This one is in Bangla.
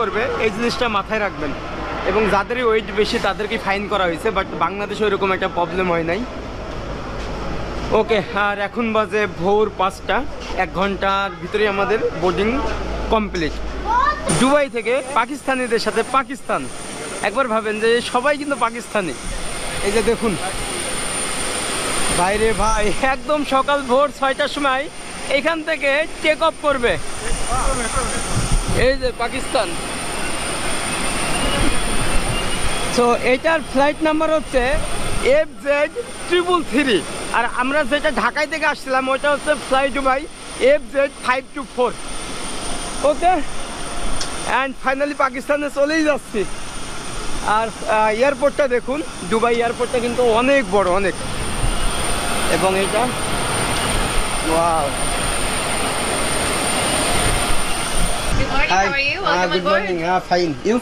করবে এই জিনিসটা মাথায় রাখবেন, এবং যাদেরই ওয়েট বেশি তাদেরকে ফাইন করা হয়েছে, বাট বাংলাদেশে ওইরকম একটা প্রবলেম হয় নাই। ওকে, আর এখন বাজে ভোর 5টা, 1 ঘন্টার ভিতরে আমাদের বোর্ডিং কমপ্লিট। দুবাই থেকে পাকিস্তানিদের সাথে পাকিস্তান, একবার ভাবেন যে সবাই কিন্তু পাকিস্তানি। এই যে দেখুন বাইরে ভাই, একদম সকাল ভোর 6টার সময় এখান থেকে টেক অফ করবে। এই যে পাকিস্তান। তো এটার ফ্লাইট নাম্বার হচ্ছে FZ333, আর আমরা যেটা ঢাকায় থেকে আসছিলাম ওইটা হচ্ছে flight Dubai FZ524। Okay, and finally পাকিস্তানে চলেই যাচ্ছি। আর এয়ারপোর্টটা দেখুন, দুবাই এয়ারপোর্টটা কিন্তু অনেক বড়, অনেক। এবং এটা wow. Good morning, how are you? Welcome good on board. morning. Fine. You?